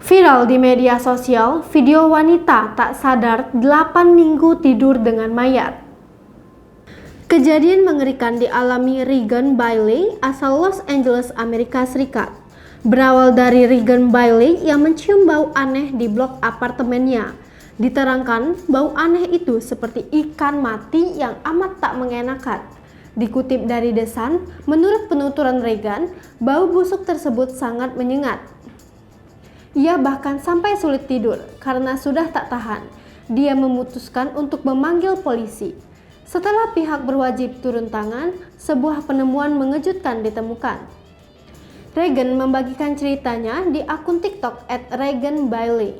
Viral di media sosial, video wanita tak sadar 8 minggu tidur dengan mayat. Kejadian mengerikan dialami Regan Bailey asal Los Angeles, Amerika Serikat. Berawal dari Regan Bailey yang mencium bau aneh di blok apartemennya. Diterangkan, bau aneh itu seperti ikan mati yang amat tak mengenakan. Dikutip dari The Sun, menurut penuturan Regan, bau busuk tersebut sangat menyengat. Ia bahkan sampai sulit tidur karena sudah tak tahan. Dia memutuskan untuk memanggil polisi. Setelah pihak berwajib turun tangan, sebuah penemuan mengejutkan ditemukan. Regan membagikan ceritanya di akun TikTok @ReganBailey.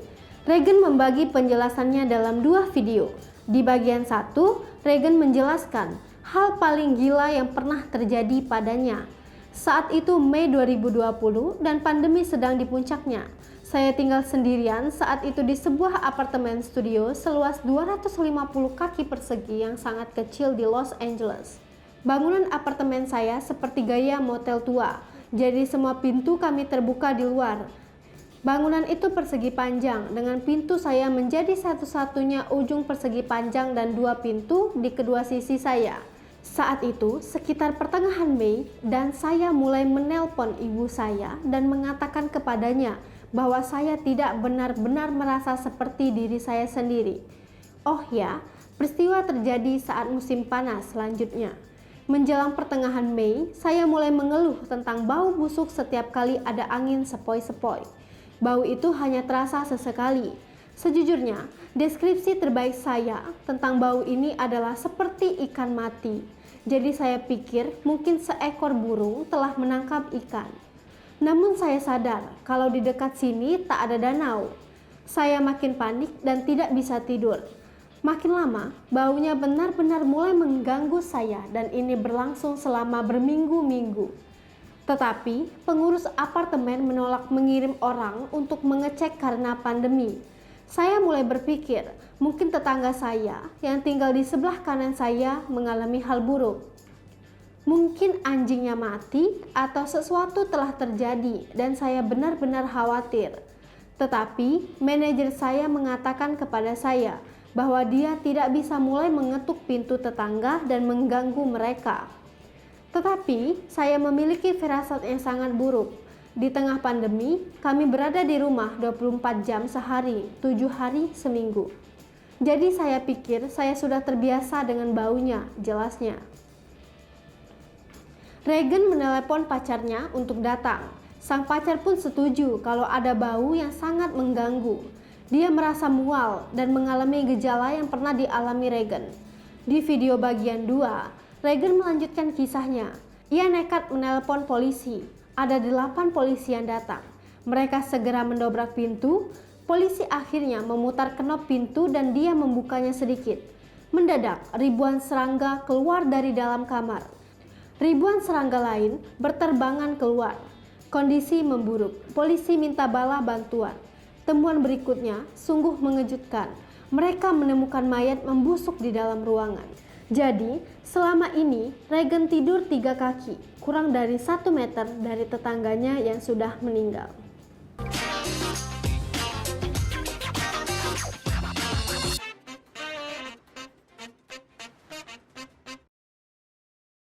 Regan membagi penjelasannya dalam 2 video. Di bagian 1, Regan menjelaskan hal paling gila yang pernah terjadi padanya. Saat itu Mei 2020 dan pandemi sedang di puncaknya. Saya tinggal sendirian saat itu di sebuah apartemen studio seluas 250 kaki persegi yang sangat kecil di Los Angeles. Bangunan apartemen saya seperti gaya motel tua, jadi semua pintu kami terbuka di luar. Bangunan itu persegi panjang, dengan pintu saya menjadi satu-satunya ujung persegi panjang dan 2 pintu di kedua sisi saya. Saat itu, sekitar pertengahan Mei, dan saya mulai menelpon ibu saya dan mengatakan kepadanya bahwa saya tidak benar-benar merasa seperti diri saya sendiri. Oh ya, peristiwa terjadi saat musim panas selanjutnya. Menjelang pertengahan Mei, saya mulai mengeluh tentang bau busuk setiap kali ada angin sepoi-sepoi. Bau itu hanya terasa sesekali. Sejujurnya, deskripsi terbaik saya tentang bau ini adalah seperti ikan mati. Jadi saya pikir mungkin seekor burung telah menangkap ikan. Namun saya sadar kalau di dekat sini tak ada danau. Saya makin panik dan tidak bisa tidur. Makin lama, baunya benar-benar mulai mengganggu saya dan ini berlangsung selama berminggu-minggu. Tetapi pengurus apartemen menolak mengirim orang untuk mengecek karena pandemi. Saya mulai berpikir mungkin tetangga saya yang tinggal di sebelah kanan saya mengalami hal buruk. Mungkin anjingnya mati atau sesuatu telah terjadi dan saya benar-benar khawatir. Tetapi manajer saya mengatakan kepada saya bahwa dia tidak bisa mulai mengetuk pintu tetangga dan mengganggu mereka. Tetapi saya memiliki firasat yang sangat buruk. Di tengah pandemi, kami berada di rumah 24 jam sehari, 7 hari seminggu. Jadi saya pikir saya sudah terbiasa dengan baunya, jelasnya. Regan menelepon pacarnya untuk datang. Sang pacar pun setuju kalau ada bau yang sangat mengganggu. Dia merasa mual dan mengalami gejala yang pernah dialami Regan. Di video bagian 2, Regan melanjutkan kisahnya. Ia nekat menelepon polisi. Ada 8 polisi yang datang. Mereka segera mendobrak pintu. Polisi akhirnya memutar kenop pintu dan dia membukanya sedikit. Mendadak, ribuan serangga keluar dari dalam kamar. Ribuan serangga lain berterbangan keluar. Kondisi memburuk. Polisi minta bala bantuan. Temuan berikutnya sungguh mengejutkan. Mereka menemukan mayat membusuk di dalam ruangan. Jadi, selama ini Regan tidur 3 kaki, kurang dari 1 meter dari tetangganya yang sudah meninggal.